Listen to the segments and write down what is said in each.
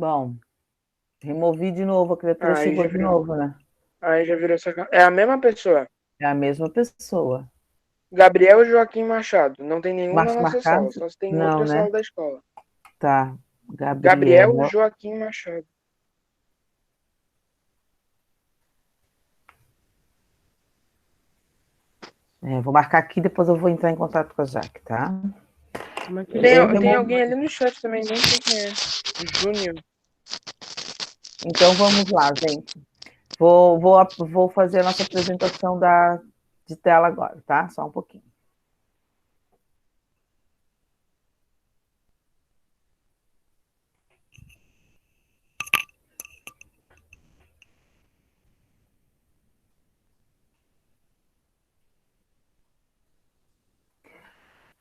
Bom, removi de novo, a criatura Aí chegou já de virou. novo, né? Aí já virou essa. É a mesma pessoa. É a mesma pessoa. Gabriel Joaquim Machado. Não tem nenhum na Março nossa sala, marcado? só se tem em Não, outra né? sala da escola. Tá. Gabriel Gabriel. Joaquim Machado. Vou marcar aqui, depois eu vou entrar em contato com a Jaque, tá? Eu Tem removo. alguém ali no chat também, nem sei quem é. Júnior. Então vamos lá, gente. Vou fazer a nossa apresentação de tela agora, tá? Só um pouquinho.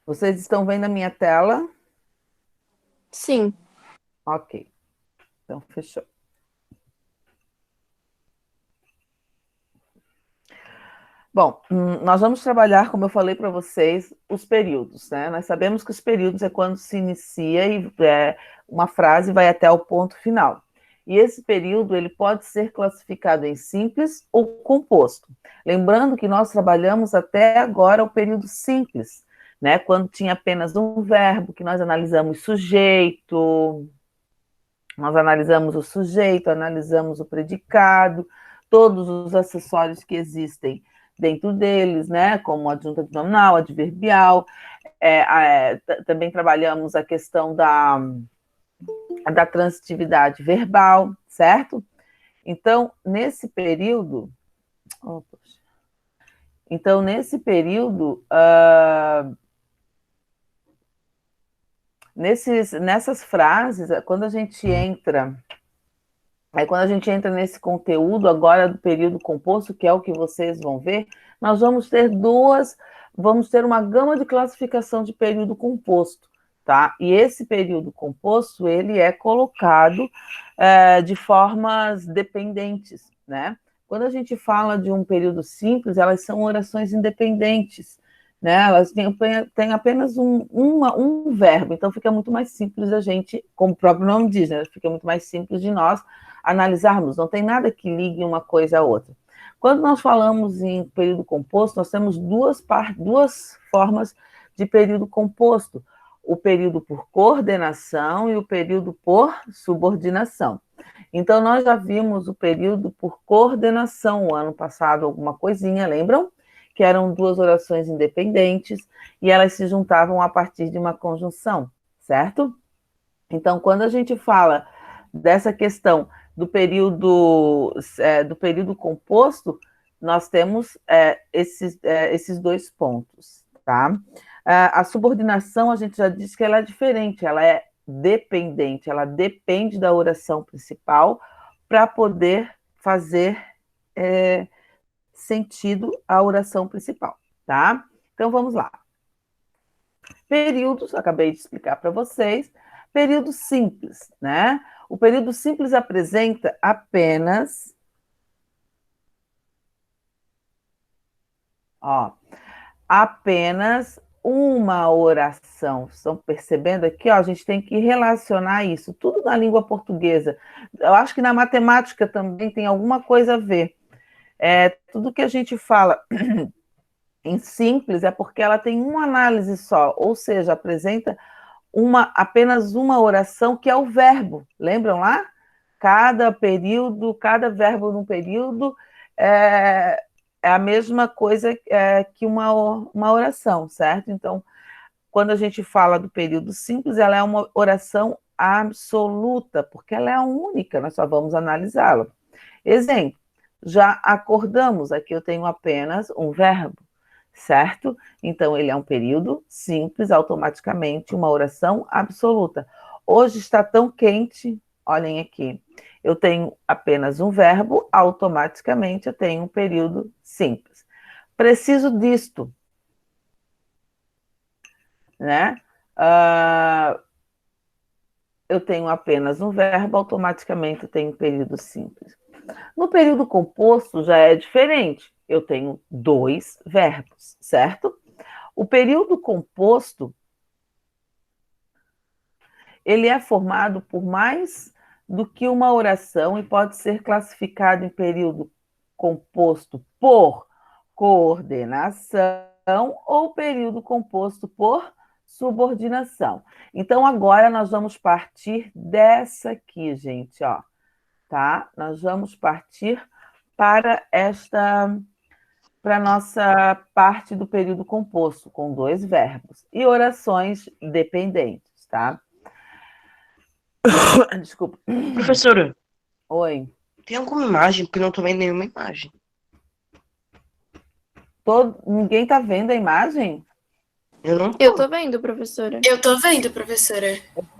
Vocês estão vendo a minha tela? Sim. Ok. Então, fechou. Bom, nós vamos trabalhar, como eu falei para vocês, os períodos, né? Nós sabemos que os períodos é quando se inicia e uma frase vai até o ponto final. E esse período ele pode ser classificado em simples ou composto. Lembrando que nós trabalhamos até agora o período simples, né? Quando tinha apenas um verbo, que nós analisamos sujeito, nós analisamos o sujeito, analisamos o predicado, todos os acessórios que existem dentro deles, né, como adjunta nominal, adverbial. Também trabalhamos a questão da transitividade verbal, certo? Então, nesse período, nessas frases, quando a gente entra nesse conteúdo agora do período composto, que é o que vocês vão ver, nós vamos ter uma gama de classificação de período composto, tá? E esse período composto, ele é colocado de formas dependentes, né? Quando a gente fala de um período simples, elas são orações independentes, né? Elas têm apenas um verbo, então fica muito mais simples a gente, como o próprio nome diz, né? Fica muito mais simples de nós analisarmos, não tem nada que ligue uma coisa à outra. Quando nós falamos em período composto, nós temos duas formas de período composto: o período por coordenação e o período por subordinação. Então, nós já vimos o período por coordenação o ano passado, alguma coisinha, lembram? Que eram duas orações independentes e elas se juntavam a partir de uma conjunção, certo? Então, quando a gente fala dessa questão do período composto, nós temos esses dois pontos, tá? A subordinação, a gente já disse que ela é diferente, ela é dependente, ela depende da oração principal para poder fazer sentido a oração principal, tá? Então, vamos lá. Períodos, acabei de explicar para vocês. Período simples, né? O período simples apresenta apenas uma oração. Estão percebendo aqui? Ó, a gente tem que relacionar isso, tudo na língua portuguesa. Eu acho que na matemática também tem alguma coisa a ver. Tudo que a gente fala em simples é porque ela tem uma análise só, ou seja, apresenta apenas uma oração que é o verbo. Lembram lá? Cada período, cada verbo num período é a mesma coisa que uma oração, certo? Então, quando a gente fala do período simples, ela é uma oração absoluta, porque ela é a única, nós só vamos analisá-la. Exemplo, já acordamos, aqui eu tenho apenas um verbo, certo? Então, ele é um período simples, automaticamente, uma oração absoluta. Hoje está tão quente, olhem aqui, eu tenho apenas um verbo, automaticamente eu tenho um período simples. Preciso disto, né? Eu tenho apenas um verbo, automaticamente eu tenho um período simples. No período composto já é diferente. Eu tenho dois verbos, certo? O período composto ele é formado por mais do que uma oração e pode ser classificado em período composto por coordenação ou período composto por subordinação. Então, agora nós vamos partir dessa aqui, gente, ó, tá? Nós vamos partir para para a nossa parte do período composto, com dois verbos, e orações dependentes, tá? Desculpa. Professora, Oi. tem alguma imagem? Porque eu não tô vendo nenhuma imagem. Ninguém tá vendo a imagem? Eu não Eu tô. tô vendo, professora. Eu tô vendo, professora.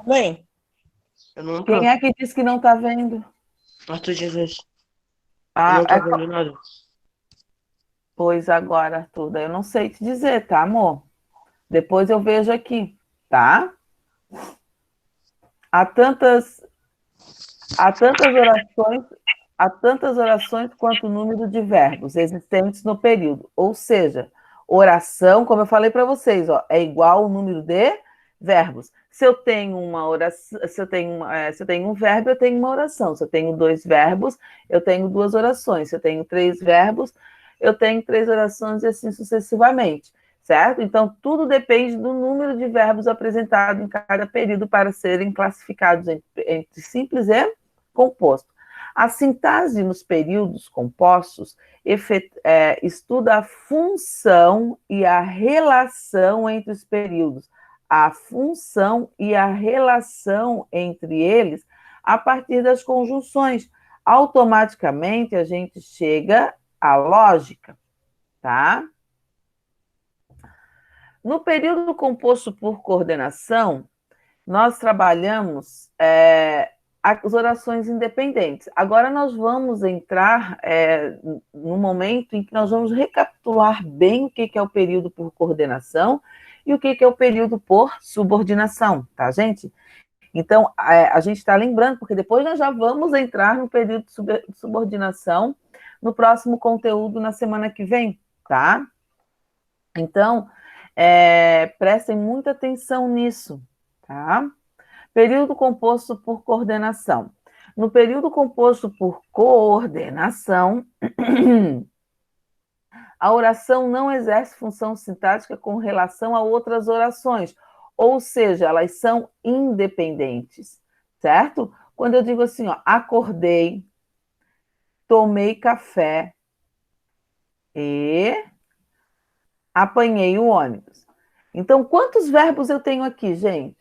Bem, Eu não tô. Quem é que disse que não tá vendo? Arthur Jesus. Eu Ah, não tô vendo nada. pois agora, Arthur, daí eu não sei te dizer, tá, amor? Depois eu vejo aqui, tá? Há tantas orações quanto o número de verbos existentes no período. Ou seja, oração, como eu falei para vocês, ó, é igual ao número de verbos. Se eu tenho uma oração, se eu tenho um verbo, eu tenho uma oração. Se eu tenho dois verbos, eu tenho duas orações. Se eu tenho três verbos, eu tenho três orações e assim sucessivamente, certo? Então, tudo depende do número de verbos apresentados em cada período para serem classificados entre simples e composto. A sintase nos períodos compostos estuda a função e a relação entre os períodos, a função e a relação entre eles a partir das conjunções. Automaticamente a gente chega à lógica, tá? No período composto por coordenação, nós trabalhamos as orações independentes. Agora nós vamos entrar no momento em que nós vamos recapitular bem o que é o período por coordenação e o que é o período por subordinação, tá, gente? Então, a gente está lembrando, porque depois nós já vamos entrar no período de subordinação no próximo conteúdo na semana que vem, tá? Então, prestem muita atenção nisso, tá? Período composto por coordenação. No período composto por coordenação, a oração não exerce função sintática com relação a outras orações, ou seja, elas são independentes, certo? Quando eu digo assim, ó, acordei, tomei café e apanhei o ônibus. Então, quantos verbos eu tenho aqui, gente?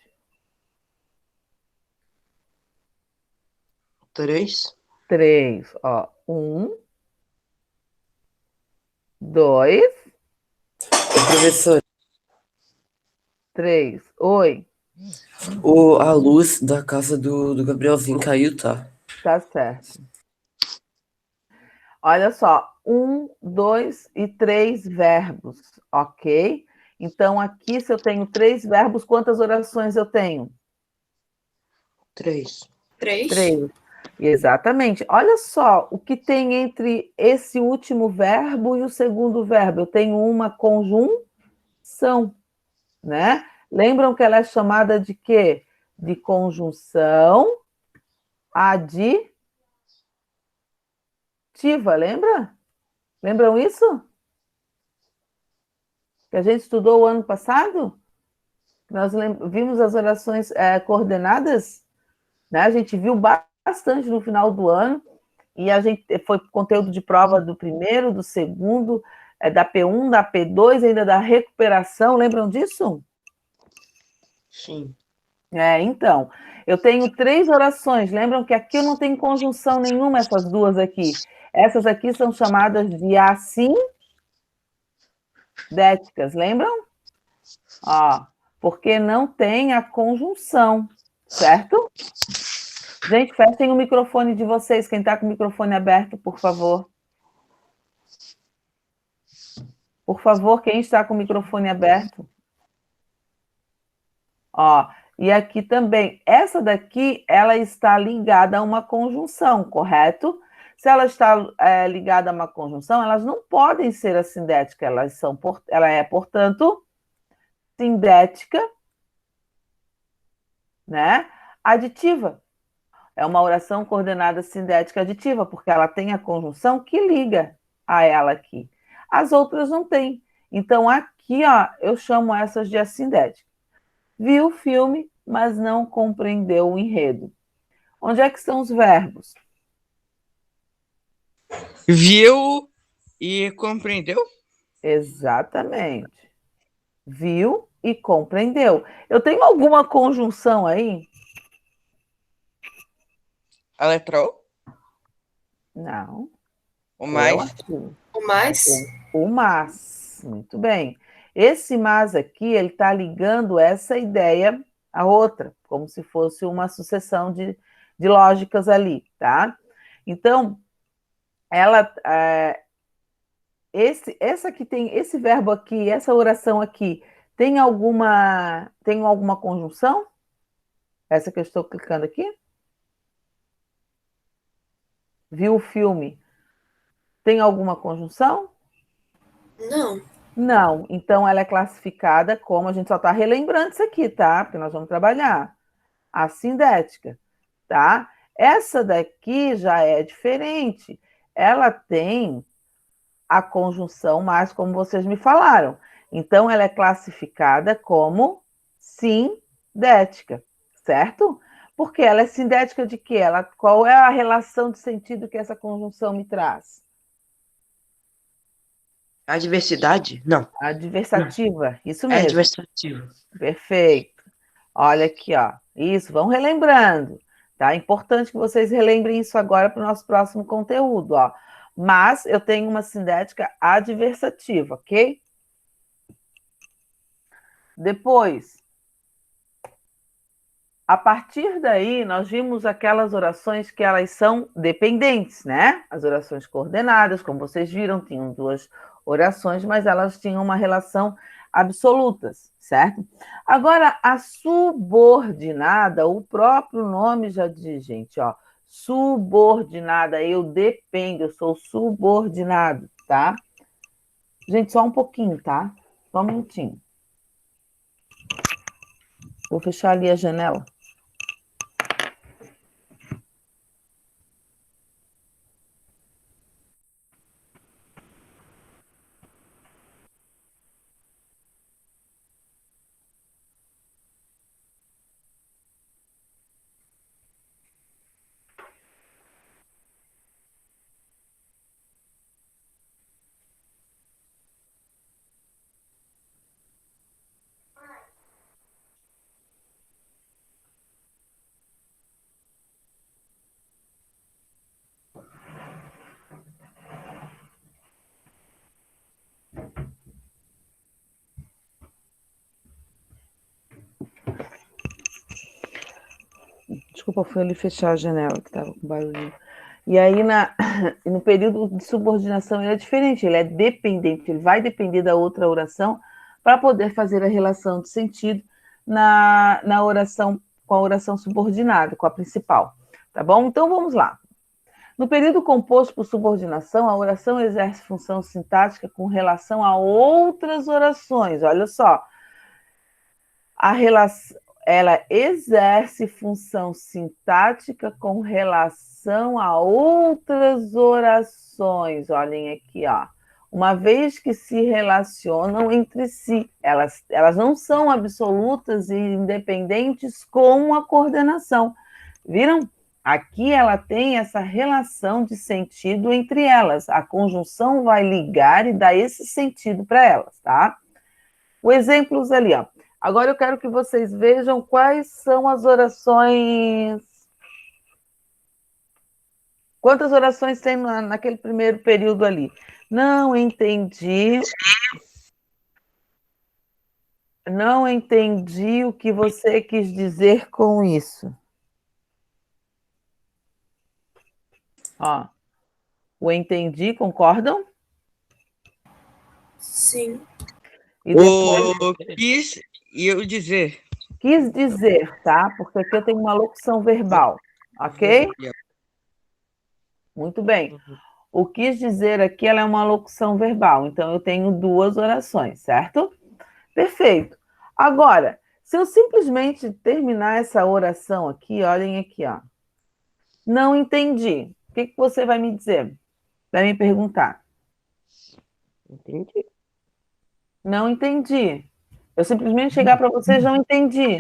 3. 3, ó. 1, 2, Professor, 3. Oi, a luz da casa do Gabrielzinho caiu, tá? tá certo. Olha só, 1, 2 e 3 verbos, ok? Então, aqui, se eu tenho 3 verbos, quantas orações eu tenho? 3. 3. 3. Exatamente. Olha só o que tem entre esse último verbo e o segundo verbo. Eu tenho uma conjunção, né? Lembram que ela é chamada de quê? De conjunção aditiva, lembra? Lembram isso? Que a gente estudou o ano passado? Nós vimos as orações coordenadas, né? A gente viu bastante no final do ano, e a gente foi conteúdo de prova do primeiro, do segundo, da P1, da P2, ainda da recuperação, lembram disso? Sim. Então, eu tenho 3 orações, lembram que aqui eu não tenho conjunção nenhuma, essas duas aqui. Essas aqui são chamadas de assindéticas, lembram? Ó, porque não tem a conjunção, certo? Gente, fechem o microfone de vocês. Quem está com o microfone aberto, por favor. Por favor, quem está com o microfone aberto? Ó, e aqui também. Essa daqui, ela está ligada a uma conjunção, correto? Se ela está ligada a uma conjunção, elas não podem ser assindéticas. Ela é, portanto, sindética, né? Aditiva. é uma oração coordenada sindética aditiva, porque ela tem a conjunção que liga a ela aqui. As outras não tem. Então, aqui, ó, eu chamo essas de assindética. Viu o filme, mas não compreendeu o enredo. Onde é que estão os verbos? Viu e compreendeu? Exatamente. Viu e compreendeu. Eu tenho alguma conjunção aí? A letra O? Não. O Eu mais? acho. O mais? O mas. Muito bem. Esse mas aqui, ele está ligando essa ideia à outra, como se fosse uma sucessão de lógicas ali, tá? Então, ela, essa aqui tem esse verbo aqui, essa oração aqui, tem alguma conjunção? Essa que eu estou clicando aqui? Viu o filme? Tem alguma conjunção? Não. Não. Então ela é classificada como, a gente só está relembrando isso aqui, tá? Porque nós vamos trabalhar a sindética, tá? Essa daqui já é diferente. Ela tem a conjunção mais, como vocês me falaram. Então, ela é classificada como sindética, certo? Porque ela é sindética de quê? Qual é a relação de sentido que essa conjunção me traz? Adversidade? Não. Adversativa, isso É mesmo. adversativa. Perfeito. Olha aqui, ó. Isso, vão relembrando, tá? É importante que vocês relembrem isso agora para o nosso próximo conteúdo, ó. Mas eu tenho uma sindética adversativa, ok? Depois, a partir daí, nós vimos aquelas orações que elas são dependentes, né? As orações coordenadas, como vocês viram, tinham duas orações, mas elas tinham uma relação absolutas, certo? Agora, a subordinada, o próprio nome já diz, gente, ó, subordinada, eu dependo, eu sou subordinado, tá? Gente, só um pouquinho, tá? Só um minutinho. Vou fechar ali a janela. Desculpa, fui ali fechar a janela, que estava com barulho. E aí, no período de subordinação, ele é diferente, ele é dependente, ele vai depender da outra oração para poder fazer a relação de sentido na oração, com a oração subordinada, com a principal. Tá bom? Então, vamos lá. No período composto por subordinação, a oração exerce função sintática com relação a outras orações. Olha só. Ela exerce função sintática com relação a outras orações. Olhem aqui, ó. Uma vez que se relacionam entre si, elas não são absolutas e independentes com a coordenação. Viram? Aqui ela tem essa relação de sentido entre elas. A conjunção vai ligar e dar esse sentido para elas, tá? Os exemplos ali, ó. Agora eu quero que vocês vejam quais são as orações. Quantas orações tem naquele primeiro período ali? Não entendi. Não entendi o que você quis dizer com isso. Ó, o entendi, concordam? Sim. E depois, O quis eu dizer. quis dizer, tá? Porque aqui eu tenho uma locução verbal, ok? Muito bem. O quis dizer aqui, ela é uma locução verbal, então eu tenho duas orações, certo? Perfeito. Agora, se eu simplesmente terminar essa oração aqui, olhem aqui, ó. Não entendi. O que você vai me dizer? Vai me perguntar. Entendi. Não entendi. Eu simplesmente chegar para vocês, não entendi.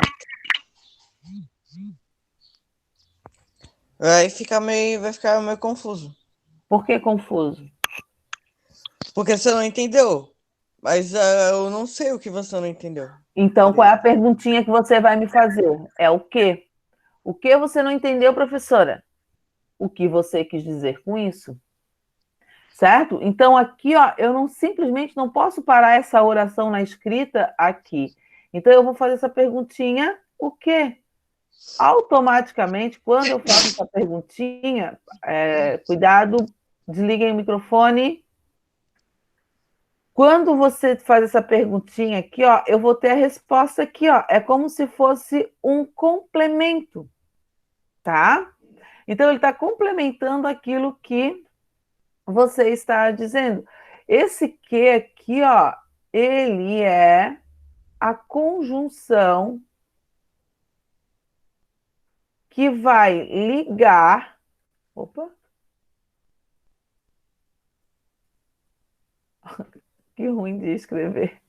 Vai ficar meio confuso. Por que confuso? Porque você não entendeu. Mas eu não sei o que você não entendeu. Então, qual é a perguntinha que você vai me fazer? É o quê? O que você não entendeu, professora? O que você quis dizer com isso? Certo? Então, aqui, ó, eu não simplesmente não posso parar essa oração na escrita aqui. Então, eu vou fazer essa perguntinha, o quê? Automaticamente, quando eu faço essa perguntinha, cuidado, desliguem o microfone. Quando você faz essa perguntinha aqui, ó, eu vou ter a resposta aqui, ó. É como se fosse um complemento, tá? Então, ele está complementando aquilo que você está dizendo. Esse que aqui, ó, ele é a conjunção que vai ligar. Opa! Que ruim de escrever.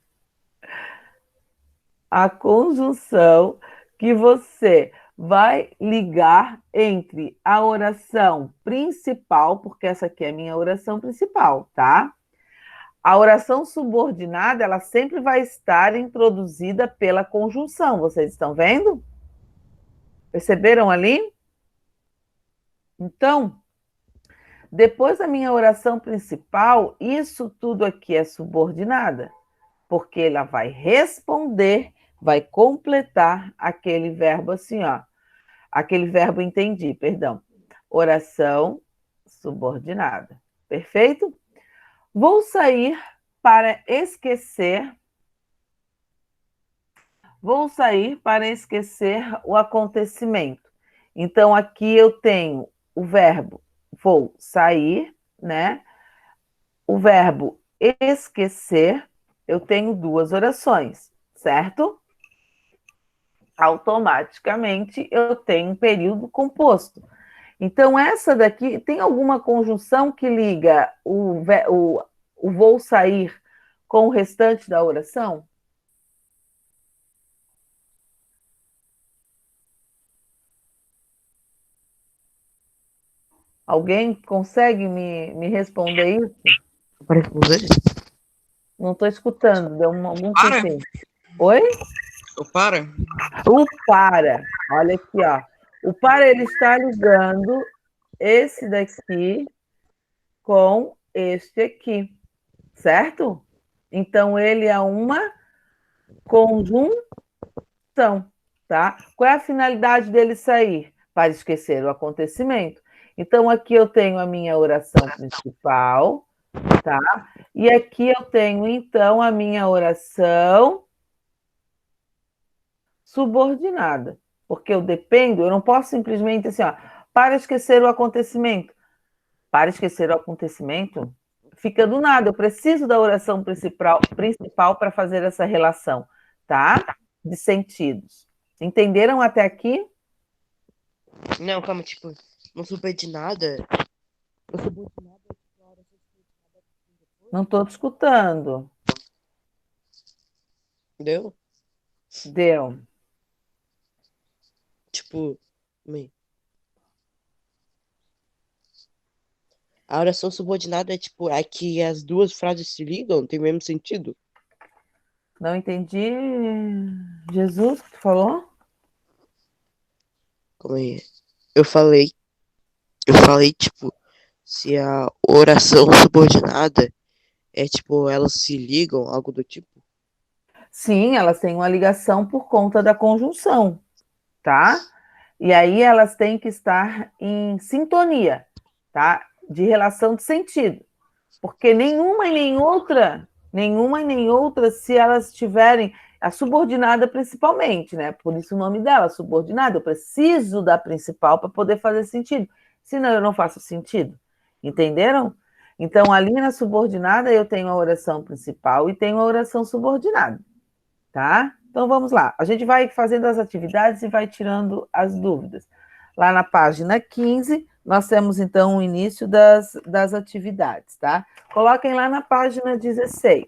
A conjunção que você vai ligar entre a oração principal, porque essa aqui é a minha oração principal, tá? A oração subordinada, ela sempre vai estar introduzida pela conjunção. Vocês estão vendo? Perceberam ali? Então, depois da minha oração principal, isso tudo aqui é subordinada, porque ela vai responder, vai completar aquele verbo assim, ó. Aquele verbo entendi, perdão. Oração subordinada. Perfeito? Vou sair para esquecer. Vou sair para esquecer o acontecimento. Então, aqui eu tenho o verbo vou sair, né? O verbo esquecer, eu tenho duas orações, certo? Automaticamente eu tenho um período composto. Então, essa daqui, tem alguma conjunção que liga o vou sair com o restante da oração? Alguém consegue me responder isso? Para responder? Não estou escutando, deu algum Para? tempinho. Oi? Para? O para, olha aqui, ó. O para ele está ligando esse daqui com este aqui, certo? Então ele é uma conjunção, tá? Qual é a finalidade dele sair? Para esquecer o acontecimento. Então aqui eu tenho a minha oração principal, tá? E aqui eu tenho então a minha oração subordinada, porque eu dependo, eu não posso simplesmente assim, ó, para esquecer o acontecimento. Para esquecer o acontecimento, fica do nada. Eu preciso da oração principal para fazer essa relação, tá? De sentidos. Entenderam até aqui? Não, calma, tipo, não souber de nada. Não souber de nada. Não estou te escutando. Entendeu? Deu. Tipo, a oração subordinada é tipo, é que as duas frases se ligam, tem o mesmo sentido? Não entendi. Jesus, o que tu falou? Como é? Eu falei, tipo, se a oração subordinada é tipo, elas se ligam, algo do tipo. Sim, elas têm uma ligação por conta da conjunção, tá? E aí elas têm que estar em sintonia, tá? De relação de sentido. Porque nenhuma e nem outra, se elas tiverem a subordinada principalmente, né? Por isso o nome dela, subordinada. Eu preciso da principal para poder fazer sentido. Senão eu não faço sentido. Entenderam? Então, ali na subordinada, eu tenho a oração principal e tenho a oração subordinada. Tá? Então vamos lá. A gente vai fazendo as atividades e vai tirando as dúvidas. Lá na página 15, nós temos, então, o início das atividades, tá? Coloquem lá na página 16.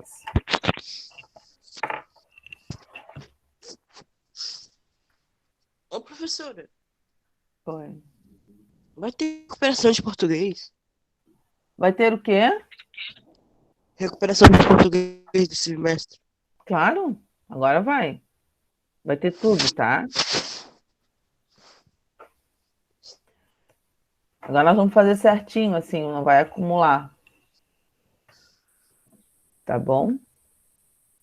Ô, professora, Foi. vai ter recuperação de português? Vai ter o quê? Recuperação de português desse semestre. Claro, agora vai. Vai ter tudo, tá? Agora nós vamos fazer certinho, assim, não vai acumular. Tá bom?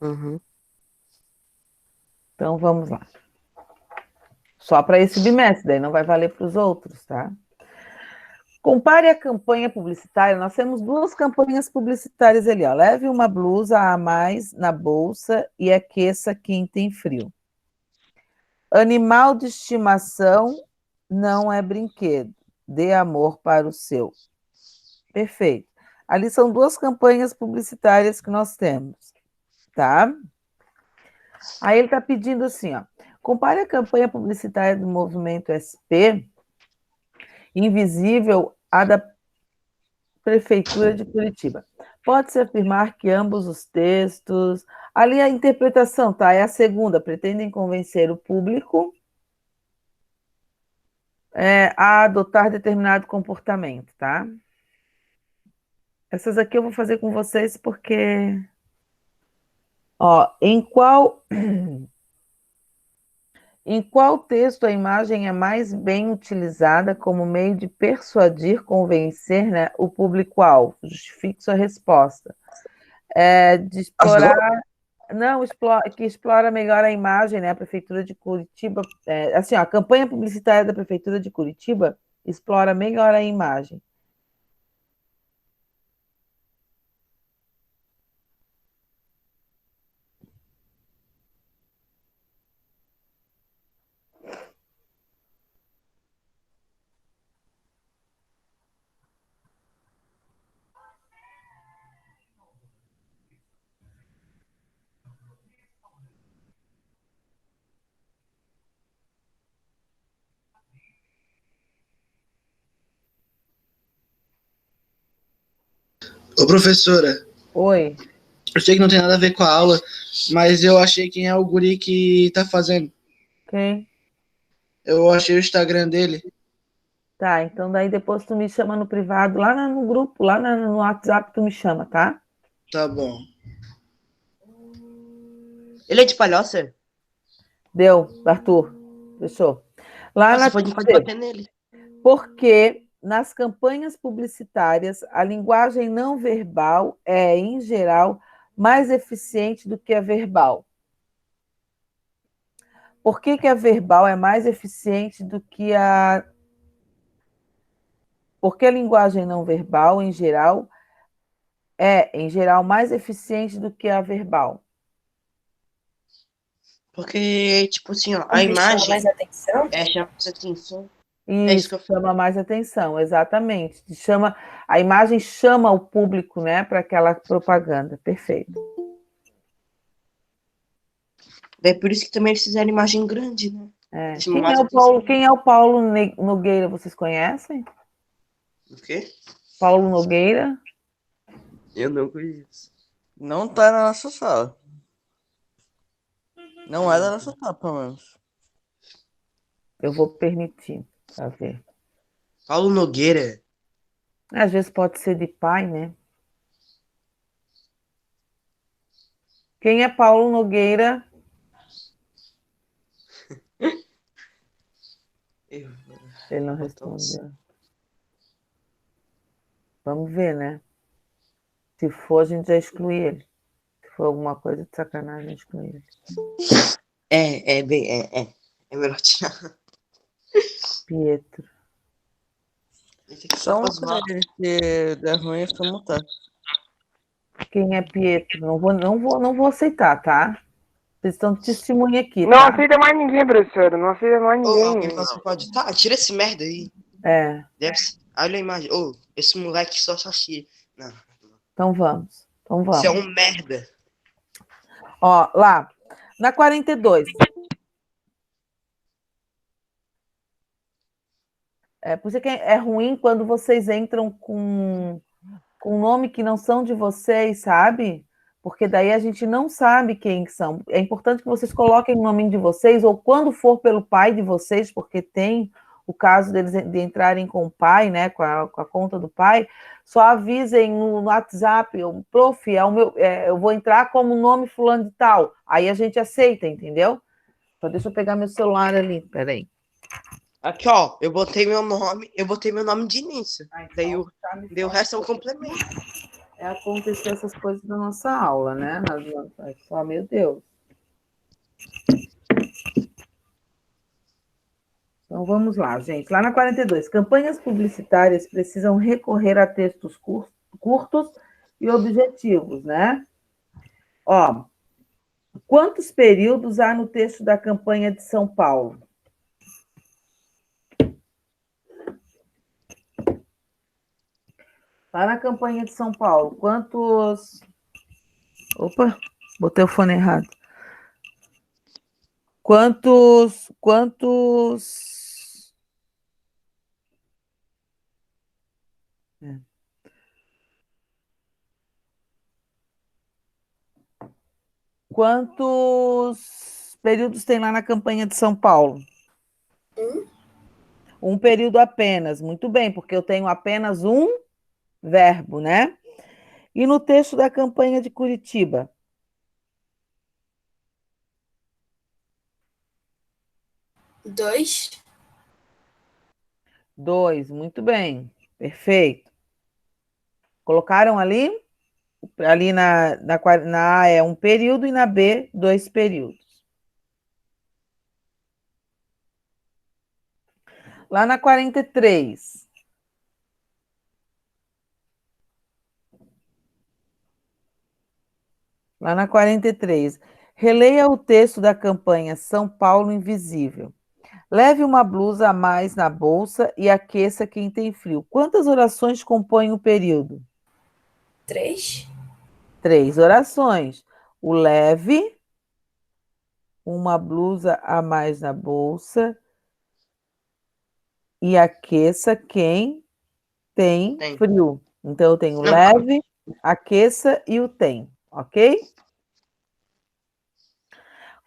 Uhum. Então vamos lá. Só para esse bimestre, daí não vai valer para os outros, tá? Compare a campanha publicitária. Nós temos duas campanhas publicitárias ali, ó. Leve uma blusa a mais na bolsa e aqueça quem tem frio. Animal de estimação não é brinquedo. Dê amor para o seu. Perfeito. Ali são duas campanhas publicitárias que nós temos, tá? Aí ele está pedindo assim, ó. Compare a campanha publicitária do Movimento SP Invisível à da Prefeitura de Curitiba. Pode-se afirmar que ambos os textos... Ali a interpretação, tá? É a segunda. Pretendem convencer o público a adotar determinado comportamento, tá? Essas aqui eu vou fazer com vocês porque... Ó, em qual texto a imagem é mais bem utilizada como meio de persuadir, convencer, né, o público-alvo? Justifique sua resposta. De explorar... Não, que explora melhor a imagem, né? A Prefeitura de Curitiba... assim, ó, a campanha publicitária da Prefeitura de Curitiba explora melhor a imagem. Ô, professora, Oi. eu sei que não tem nada a ver com a aula, mas eu achei quem é o guri que tá fazendo. Quem? Eu achei o Instagram dele. Tá, então daí depois tu me chama no privado, lá no grupo, lá no WhatsApp tu me chama, tá? Tá bom. Ele é de Palhoça? Deu, Arthur. Fechou. Lá Nossa, na pode terceira, bater nele. porque nas campanhas publicitárias a linguagem não verbal é, em geral, mais eficiente do que a verbal. Por que a verbal é mais eficiente do que a... Porque a linguagem não verbal, em geral, mais eficiente do que a verbal. Porque, tipo assim, ó, a Porque chama imagem mais atenção? chama mais atenção. É isso Isso, que eu chama mais atenção, exatamente. A imagem chama o público, né, para aquela propaganda. Perfeito. É por isso que também eles fizeram imagem grande, né? Chama mais atenção. Quem é o Paulo Nogueira, vocês conhecem? O quê? Paulo Nogueira? Eu não conheço. Não tá na nossa sala. Não é da nossa sala, pelo menos. Eu vou permitir, para ver. Paulo Nogueira. Às vezes pode ser de pai, né? Quem é Paulo Nogueira? Ele não respondeu. Vamos ver, né? Se for, a gente já exclui ele. Se for alguma coisa de sacanagem, a gente exclui ele. É melhor tirar. Pietro. Esse aqui Só só um pra zoar. pra ele, se der ruim, é só mutar. Quem é Pietro? Não vou aceitar, tá? Vocês estão de testemunha aqui, Não tá? aceita mais ninguém, professora. Não aceita mais Ô, alguém ninguém. fala assim, pode. Tá, tira esse merda aí. É, Deve ser. Olha a imagem. Ô, esse moleque só xixi. Não. então vamos. Então Você é vamos. um merda. Ó, lá, na 42. Por isso que é ruim quando vocês entram com nome que não são de vocês, sabe? Porque daí a gente não sabe quem são. É importante que vocês coloquem o nome de vocês, ou quando for pelo pai de vocês, porque tem o caso deles de entrarem com o pai, né, com a conta do pai, só avisem no WhatsApp, prof, eu vou entrar como nome fulano de tal. Aí a gente aceita, entendeu? Só deixa eu pegar meu celular ali, peraí. Aqui, ó, eu botei meu nome de início. Daí o resto é um complemento. Acontecer essas coisas na nossa aula, né? Só, meu Deus. Então, vamos lá, gente. Lá na 42, campanhas publicitárias precisam recorrer a textos curtos e objetivos, né? Ó, quantos períodos há no texto da campanha de São Paulo? Lá na campanha de São Paulo, quantos... Opa, botei o fone errado. Quantos... Quantos períodos tem lá na campanha de São Paulo? Um período apenas. Muito bem, porque eu tenho apenas um verbo, né? E no texto da campanha de Curitiba? 2. 2, muito bem. Perfeito. Colocaram ali? Ali na A é um período e na B, 2 períodos. Lá na 43. Lá na 43. Releia o texto da campanha São Paulo Invisível. Leve uma blusa a mais na bolsa e aqueça quem tem frio. Quantas orações compõem o período? 3. 3 orações. O leve, uma blusa a mais na bolsa e aqueça quem tem frio. Então, eu tenho leve, aqueça e o tem, ok?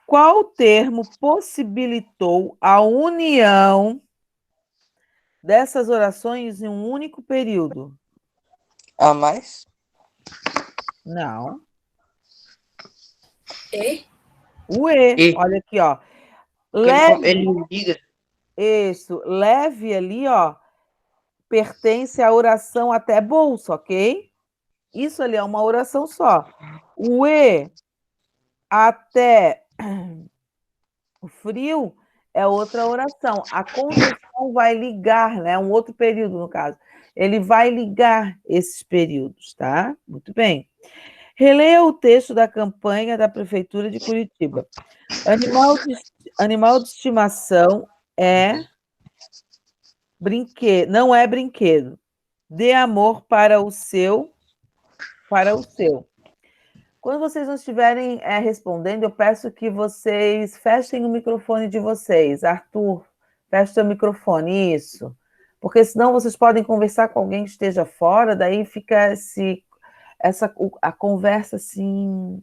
Qual termo possibilitou a união dessas orações em um único período? A mais? Não. E. O E. Olha aqui, ó. Leve. Ele liga. Isso. Leve ali, ó, pertence à oração até bolsa, ok? Isso ali é uma oração só. O E até o frio é outra oração. A conjunção vai ligar, né? Um outro período, no caso. Ele vai ligar esses períodos, tá? Muito bem. Releia o texto da campanha da Prefeitura de Curitiba. Animal de estimação é brinquedo, não é brinquedo. Dê amor para o seu. Quando vocês não estiverem respondendo, eu peço que vocês fechem o microfone de vocês. Arthur, feche o microfone, isso. Porque senão vocês podem conversar com alguém que esteja fora, daí fica a conversa assim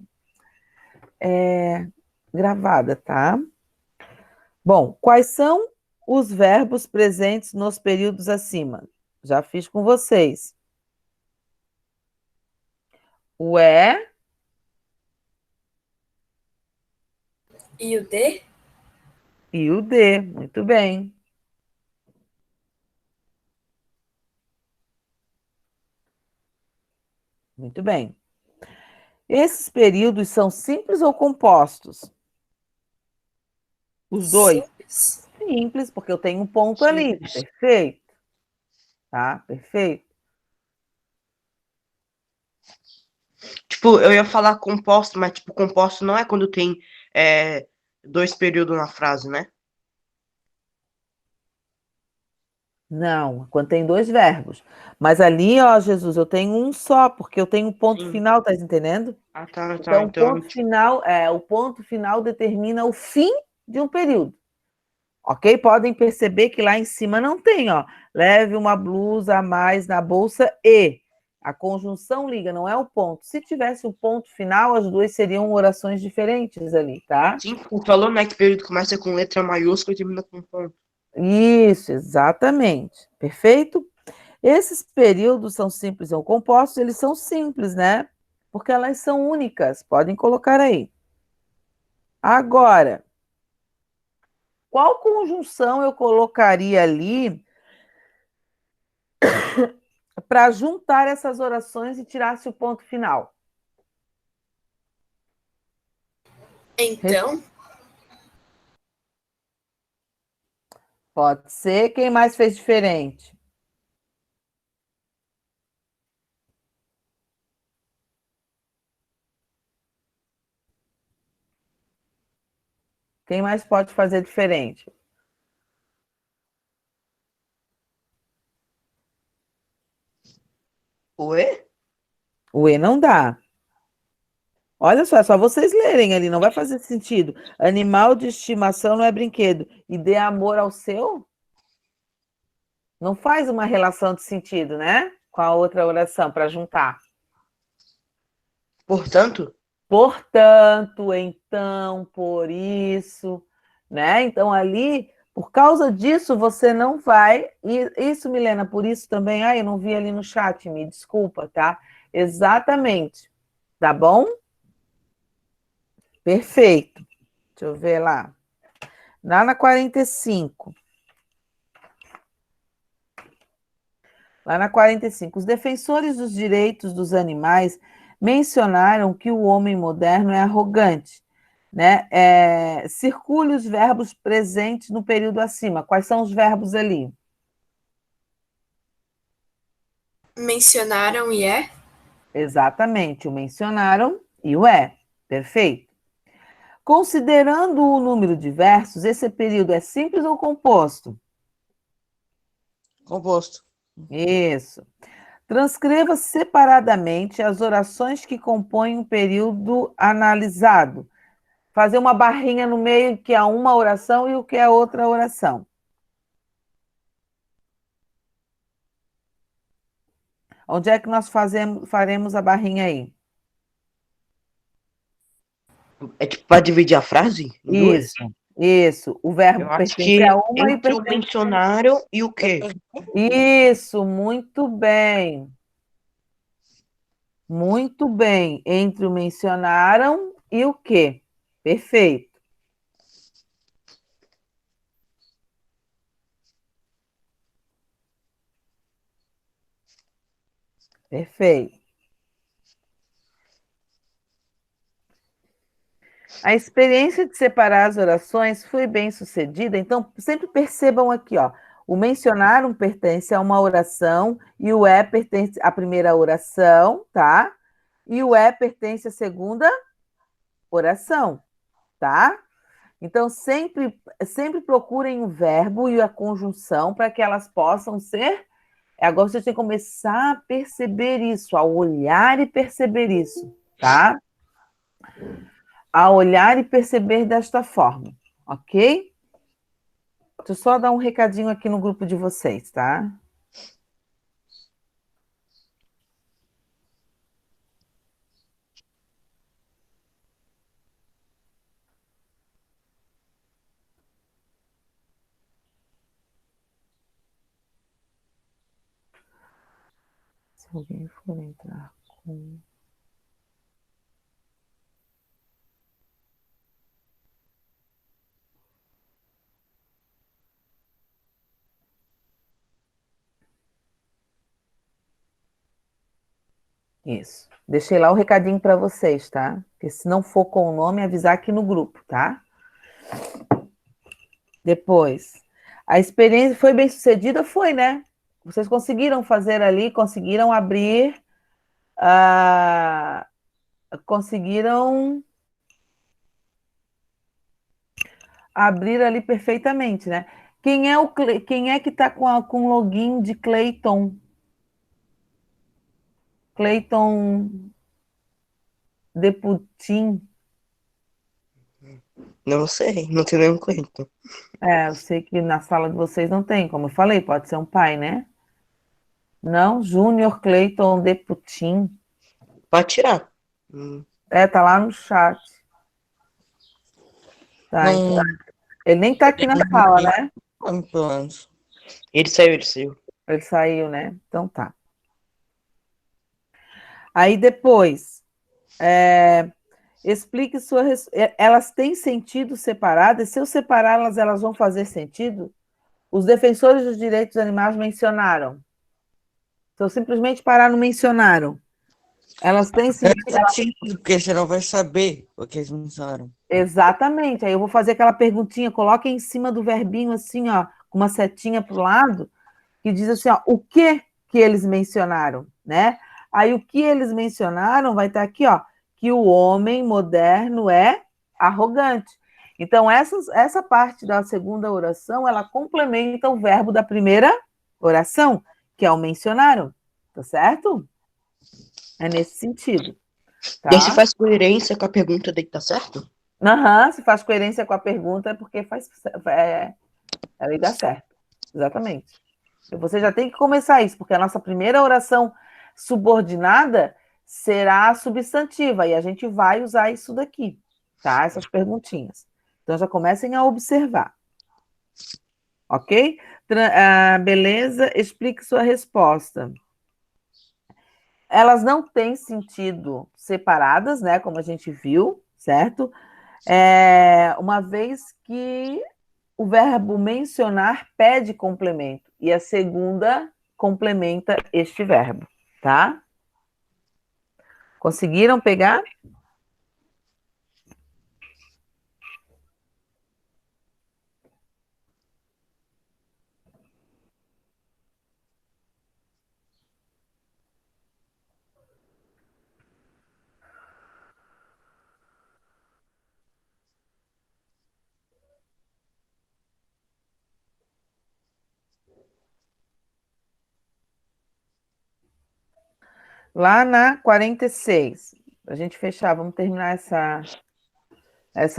gravada, tá? Bom, quais são os verbos presentes nos períodos acima? Já fiz com vocês. O é E o D? e o D. Muito bem. Muito bem. Esses períodos são simples ou compostos? Os dois? Simples. Simples, porque eu tenho um ponto ali. Perfeito. Tá? Perfeito. Tipo, eu ia falar composto, mas tipo, composto não é quando tem 2 períodos na frase, né? Não, quando tem 2 verbos. Mas ali, ó, Jesus, eu tenho um só, porque eu tenho um ponto Sim. final, tá entendendo? Ah, tá. Então, Então, o ponto final determina o fim de um período. Ok? Podem perceber que lá em cima não tem, ó. Leve uma blusa a mais na bolsa e. A conjunção liga, não é o ponto. Se tivesse o ponto final, as duas seriam orações diferentes ali, tá? Sim, você falou, né, que período começa com letra maiúscula e termina com ponto. Isso, exatamente. Perfeito? Esses períodos são simples ou compostos, eles são simples, né? Porque elas são únicas. Podem colocar aí. Agora, qual conjunção eu colocaria ali para juntar essas orações e tirasse o ponto final? Então, Pode ser. Quem mais fez diferente? Quem mais pode fazer diferente? Ué? O E não dá. Olha só, é só vocês lerem ali, não vai fazer sentido. Animal de estimação não é brinquedo. E dê amor ao seu? Não faz uma relação de sentido, né? Com a outra oração para juntar. Portanto, Portanto, então, por isso, né? Então, ali, por causa disso, você não vai. E isso, Milena, por isso também. Eu não vi ali no chat, me desculpa, tá? Exatamente. Tá bom? Perfeito. Deixa eu ver lá. Lá na 45. Lá na 45. Os defensores dos direitos dos animais mencionaram que o homem moderno é arrogante, né? Circule os verbos presentes no período acima. Quais são os verbos ali? mencionaram e é? Exatamente, o mencionaram e o é. Perfeito. Considerando o número de versos, esse período é simples ou composto? Composto. Isso. Transcreva separadamente as orações que compõem o período analisado. Fazer uma barrinha no meio que é uma oração e o que é outra oração. Onde é que nós faremos a barrinha aí? é tipo pra dividir a frase em duas? Isso. O verbo Eu acho pertence a que uma e entre o pertence. mencionaram e o quê? Isso, muito bem. Muito bem. Entre o mencionaram e o quê? Perfeito. Perfeito. A experiência de separar as orações foi bem sucedida, então sempre percebam aqui, ó. O mencionaram pertence a uma oração e o é pertence à primeira oração, tá? E o é pertence à segunda oração, tá? Então sempre procurem o verbo e a conjunção para que elas possam ser. Agora você tem que começar a perceber isso, a olhar e perceber isso, tá? A olhar e perceber desta forma, ok? Deixa eu só dar um recadinho aqui no grupo de vocês, tá? Se alguém for entrar com. Isso. Deixei lá o recadinho para vocês, tá? Porque se não for com o nome, avisar aqui no grupo, tá? Depois. A experiência foi bem sucedida? Foi, né? Vocês conseguiram fazer ali, conseguiram abrir. Conseguiram abrir ali perfeitamente, né? Quem é que está com o login de Clayton? Clayton Deputin. Não sei, não tem nenhum Cleiton. Eu sei que na sala de vocês não tem, como eu falei, pode ser um pai, né? Não, Júnior Cleiton de Putin. Pode tirar. Tá lá no chat. Tá, então. Não, Ele nem tá aqui na sala, né? pelo menos. Ele saiu. Ele saiu, né? Então tá. Aí depois, explique elas têm sentido separadas? Se eu separá-las, elas vão fazer sentido? Os defensores dos direitos animais mencionaram. Se eu simplesmente parar, não mencionaram. Elas têm sentido. Porque você não vai saber o que eles mencionaram. Exatamente. Aí eu vou fazer aquela perguntinha, coloque em cima do verbinho assim, ó, com uma setinha para o lado, que diz assim, ó, o que eles mencionaram, né? Aí o que eles mencionaram vai estar aqui, ó, que o homem moderno é arrogante. Então, essa parte da segunda oração, ela complementa o verbo da primeira oração, que é o mencionaram, tá certo? É nesse sentido, tá? E aí se faz coerência com a pergunta dele, tá certo? Se faz coerência com a pergunta, é porque aí dá certo. Exatamente. E você já tem que começar isso, porque a nossa primeira oração subordinada será substantiva, e a gente vai usar isso daqui, tá? Essas perguntinhas. Então já comecem a observar. Ok? Beleza? Explique sua resposta. Elas não têm sentido separadas, né? Como a gente viu, certo? Uma vez que o verbo mencionar pede complemento e a segunda complementa este verbo, tá? Conseguiram pegar? Lá na 46, para a gente fechar, vamos terminar essa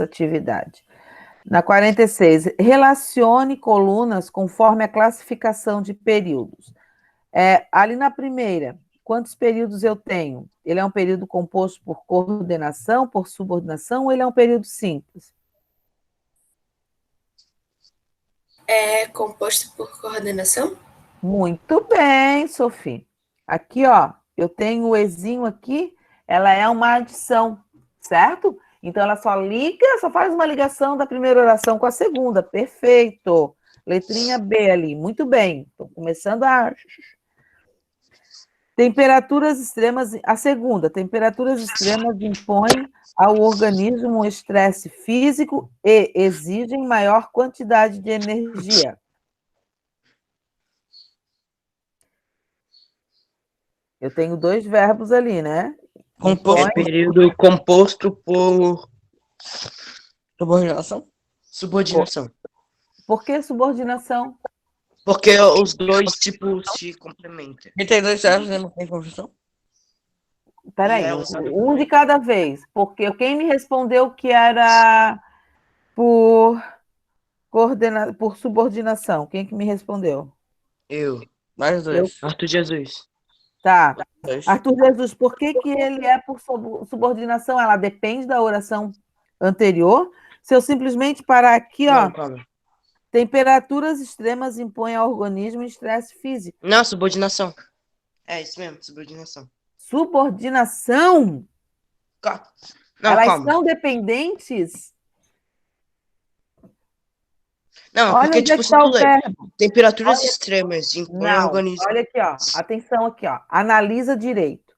atividade. Na 46, relacione colunas conforme a classificação de períodos. Ali na primeira, quantos períodos eu tenho? Ele é um período composto por coordenação, por subordinação, ou ele é um período simples? É composto por coordenação? Muito bem, Sofia. Aqui, ó, eu tenho o ezinho aqui, ela é uma adição, certo? Então, ela só faz uma ligação da primeira oração com a segunda. Perfeito. Letrinha B ali, muito bem. Estou começando a... Temperaturas extremas, a segunda, temperaturas extremas impõem ao organismo um estresse físico e exigem maior quantidade de energia. Eu tenho dois verbos ali, né? Composto É período composto por subordinação? subordinação. Por que subordinação? Porque os dois, tipo, se complementam. E tem dois verbos e não tem conjunção? Peraí, E é um de cada vez. Porque quem me respondeu que era por por subordinação? Quem que me respondeu? Eu, Mais dois. Arthur Jesus. Tá. Dois. Arthur Jesus, por que ele é por subordinação? Ela depende da oração anterior. Se eu simplesmente parar aqui, ó, Não, calma. temperaturas extremas impõem ao organismo estresse físico. Não, subordinação. É isso mesmo, subordinação. Subordinação? Não, Elas calma. são dependentes? Não, Olha porque, onde é tipo, que se está tu o lê verbo. temperaturas extremas impõem ao Não, organismo. olha aqui, ó. Atenção aqui, ó. Analisa direito.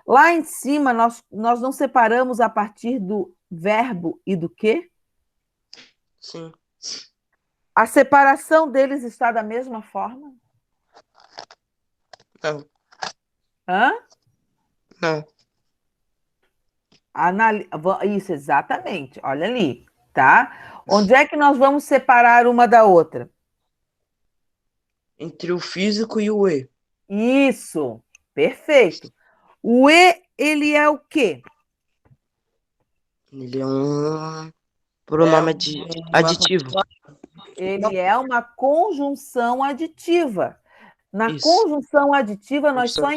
Lá em cima, nós não separamos a partir do verbo e do quê? Sim. A separação deles está da mesma forma? Não, Hã? não. Isso, exatamente. Olha ali, tá? Onde é que nós vamos separar uma da outra? Entre o físico e o E. Isso, perfeito. O E, ele é o quê? Ele é um Pronome aditivo. Ele é uma conjunção aditiva. Na Isso. conjunção aditiva, nós só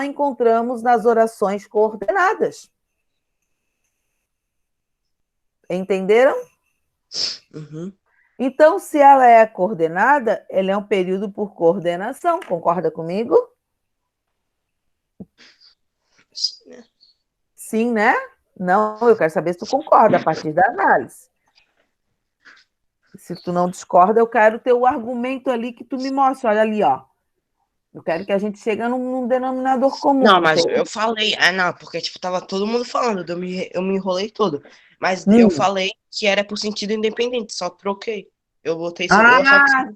encontramos nas orações coordenadas. Entenderam? Uhum. Então, se ela é coordenada, ela é um período por coordenação. Concorda comigo? Sim, né? Sim, né? Não, eu quero saber se tu concorda a partir da análise. Se tu não discorda, eu quero ter o argumento ali que tu me mostra. Olha ali, ó. Eu quero que a gente chegue num denominador comum. Não, mas eu falei. Não, porque tipo, tava todo mundo falando, eu me enrolei todo. Mas eu falei que era por sentido independente, só troquei. Eu botei só.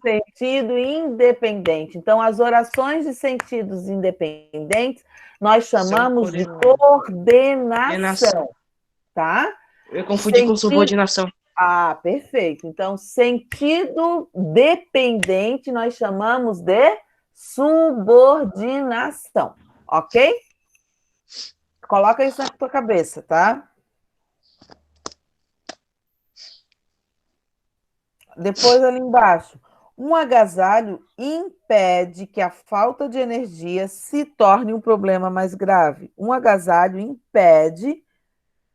Sentido independente. Então, as orações de sentidos independentes nós chamamos de coordenação, tá? Eu confundi com subordinação. Perfeito. Então, sentido dependente nós chamamos de subordinação, ok? Coloca isso na tua cabeça, tá? Depois, ali embaixo. Um agasalho impede que a falta de energia se torne um problema mais grave. Um agasalho impede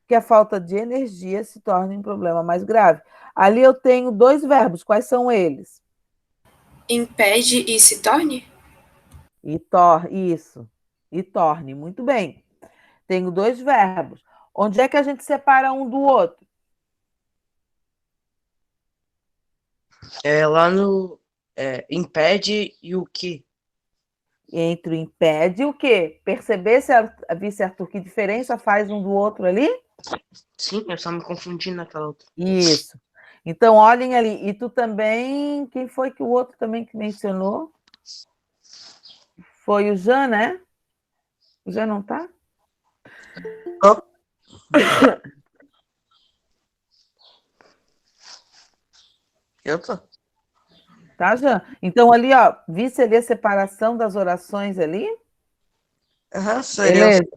que a falta de energia se torne um problema mais grave. Ali eu tenho 2 verbos. Quais são eles? Impede e se torne? Isso. E torne. Muito bem. Tenho 2 verbos. Onde é que a gente separa um do outro? É lá no impede e o que? Entre o impede e o quê? Perceber, vice Arthur, que diferença faz um do outro ali? Sim, eu só me confundi naquela outra. Isso. Então, olhem ali. E tu também... Quem foi que o outro também que mencionou? Foi o Jean, né? O Jean não tá? Eu tô. Tá, Jean? Então, ali, ó, visse ali a separação das orações ali? Seria. Beleza?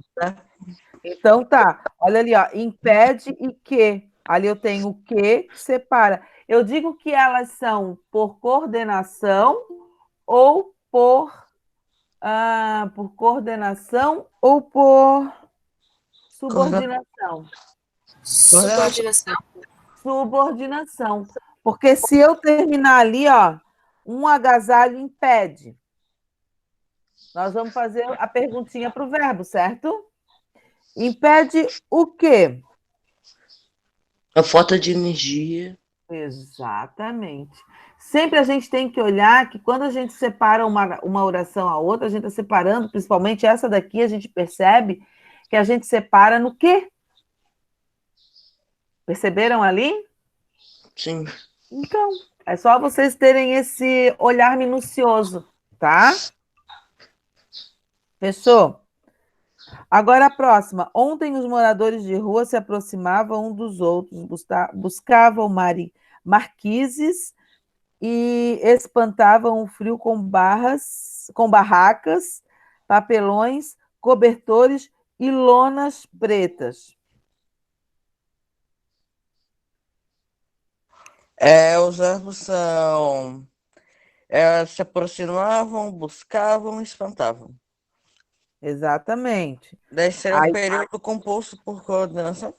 Então, tá. Olha ali, ó, impede e que. Ali eu tenho o que separa. Eu digo que elas são por coordenação ou por coordenação ou por subordinação? Subordinação. Subordinação. Porque se eu terminar ali, ó, um agasalho impede. Nós vamos fazer a perguntinha para o verbo, certo? Impede o quê? A falta de energia. Exatamente. Sempre a gente tem que olhar que quando a gente separa uma oração a outra, a gente está separando, principalmente essa daqui, a gente percebe que a gente separa no quê? Perceberam ali? Sim. Então, é só vocês terem esse olhar minucioso, tá? Fechou? Agora a próxima. Ontem os moradores de rua se aproximavam um dos outros, buscavam marquises e espantavam o frio com barracas, papelões, cobertores e lonas pretas. Os verbos são se aproximavam, buscavam, espantavam. Exatamente. Daí seria um período composto por coordenação?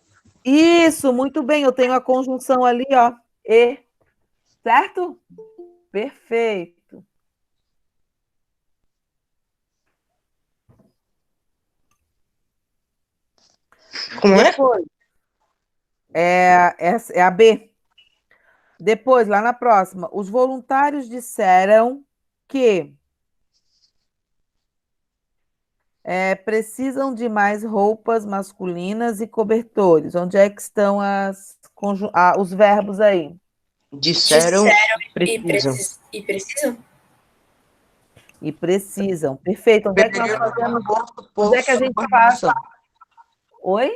Isso, muito bem. Eu tenho a conjunção ali, ó. E. Certo? Perfeito. Como Depois, é a B. Depois, lá na próxima, os voluntários disseram que precisam de mais roupas masculinas e cobertores. Onde é que estão os verbos aí? Disseram precisam. E precisam? E precisam. Perfeito. Onde é que nós fazemos? Onde é que a gente faz? Oi?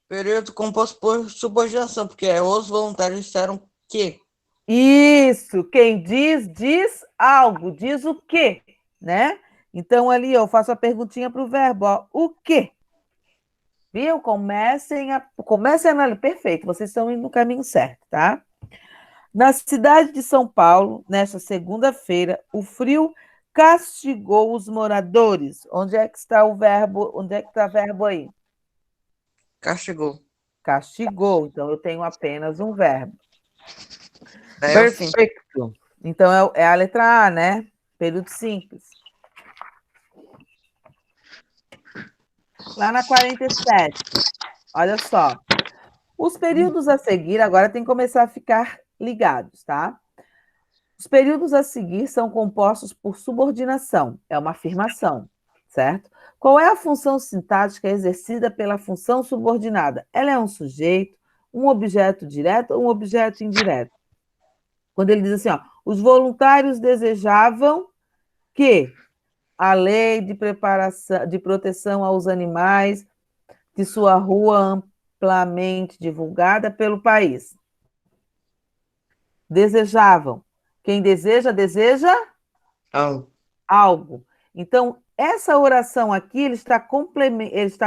Período composto por subordinação, porque os voluntários disseram que. Isso. Quem diz algo. Diz o quê? Né? Então, ali eu faço a perguntinha para o verbo. Ó, o quê? Viu? Comecem a analisar. Perfeito, vocês estão indo no caminho certo, tá? Na cidade de São Paulo, nesta segunda-feira, o frio castigou os moradores. Onde é que está o verbo? Onde é que está o verbo aí? Castigou. Castigou. Então, eu tenho apenas um verbo. É o fim. Perfeito. Então, é a letra A, né? Período simples. Lá na 47, olha só. Os períodos a seguir agora tem que começar a ficar ligados, tá? Os períodos a seguir são compostos por subordinação, é uma afirmação, certo? Qual é a função sintática exercida pela função subordinada? Ela é um sujeito, um objeto direto ou um objeto indireto? Quando ele diz assim, ó, os voluntários desejavam que a lei de preparação, de proteção aos animais de sua rua amplamente divulgada pelo país. Desejavam. Quem deseja, deseja algo. Então, essa oração aqui, ele está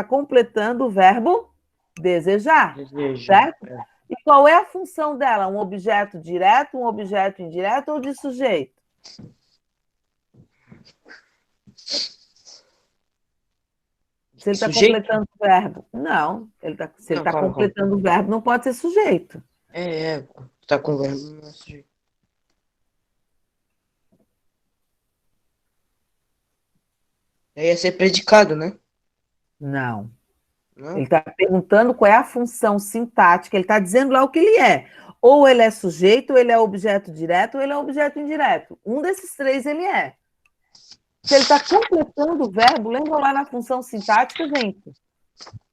completando o verbo desejar, certo? E qual é a função dela? Um objeto direto, um objeto indireto ou de sujeito? Se ele está completando o verbo. Não. Se ele está completando o verbo, não pode ser sujeito. Tá com verbo, não é sujeito. Aí ia ser predicado, né? Não. Não? Ele está perguntando qual é a função sintática, ele está dizendo lá o que ele é. Ou ele é sujeito, ou ele é objeto direto, ou ele é objeto indireto. Um desses três ele é. Se ele está completando o verbo, lembra lá na função sintática, gente?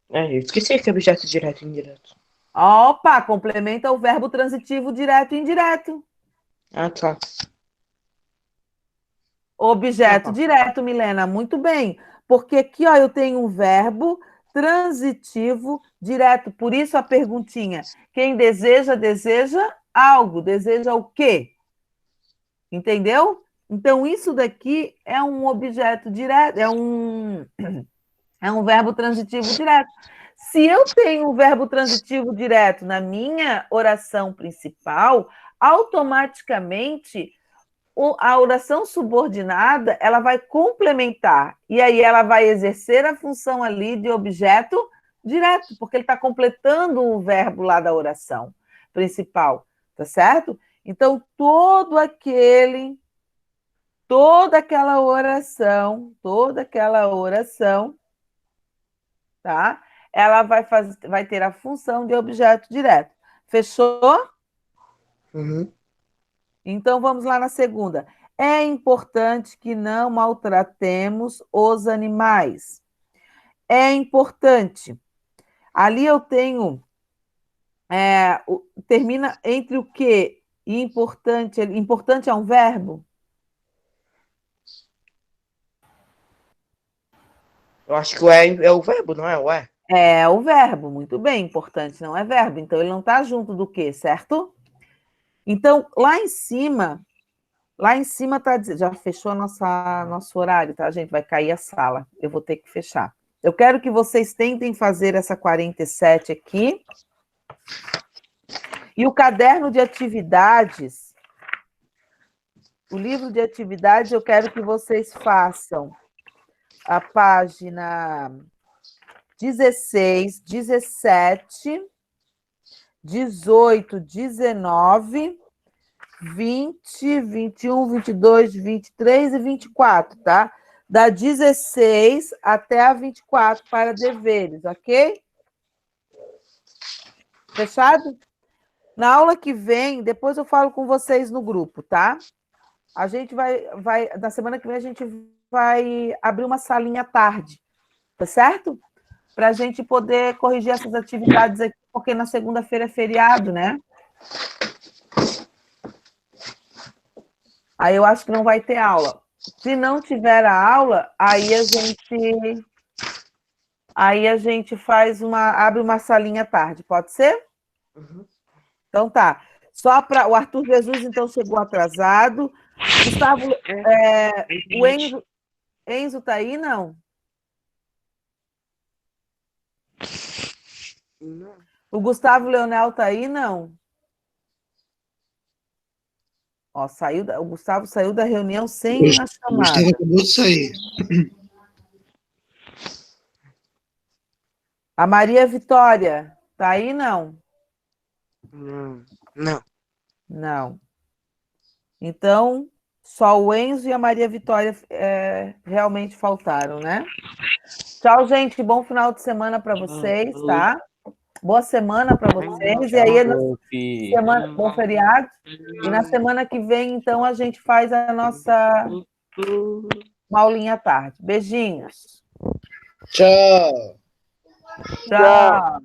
Eu esqueci que é objeto direto e indireto. Opa, complementa o verbo transitivo direto e indireto. Ah, tá. Objeto direto, Milena, muito bem. Porque aqui, ó, eu tenho um verbo transitivo direto. Por isso a perguntinha. Quem deseja, deseja algo. Deseja o quê? Entendeu? Então, isso daqui é um objeto direto, é um verbo transitivo direto. Se eu tenho um verbo transitivo direto na minha oração principal, automaticamente a oração subordinada ela vai complementar, e aí ela vai exercer a função ali de objeto direto, porque ele está completando o verbo lá da oração principal, tá certo? Então, toda aquela oração, tá? Ela vai ter a função de objeto direto. Fechou? Uhum. Então, vamos lá na segunda. É importante que não maltratemos os animais. É importante. Ali eu tenho... termina entre o quê? E importante. Importante é um verbo? Eu acho que o é o verbo, não é o é? É o verbo, muito bem. Importante não é verbo. Então, ele não está junto do quê, certo? Então, lá em cima está dizendo... Já fechou nosso horário, tá, gente? Vai cair a sala. Eu vou ter que fechar. Eu quero que vocês tentem fazer essa 47 aqui. E o caderno de atividades, o livro de atividades, eu quero que vocês façam a página 16, 17, 18, 19, 20, 21, 22, 23 e 24, tá? Da 16 até a 24 para deveres, ok? Fechado? Na aula que vem, depois eu falo com vocês no grupo, tá? A gente na semana que vem, a gente vai abrir uma salinha à tarde, tá certo? Para a gente poder corrigir essas atividades aqui, porque na segunda-feira é feriado, né? Aí eu acho que não vai ter aula. Se não tiver a aula, aí a gente abre uma salinha à tarde, pode ser? Uhum. Então tá. Só para o Arthur Jesus, então, chegou atrasado. Gustavo, o Enzo está aí, não? Não. O Gustavo Leonel tá aí, não? Ó, o Gustavo saiu da reunião sem a O Gustavo chamada. acabou de sair. A Maria Vitória, tá aí, não? Não. Não. Então, só o Enzo e a Maria Vitória realmente faltaram, né? Tchau, gente. Bom final de semana para vocês, tá? Boa semana para vocês. E aí, bom feriado. E na semana que vem, então, a gente faz a nossa aulinha à tarde. Beijinhos. Tchau. Tchau.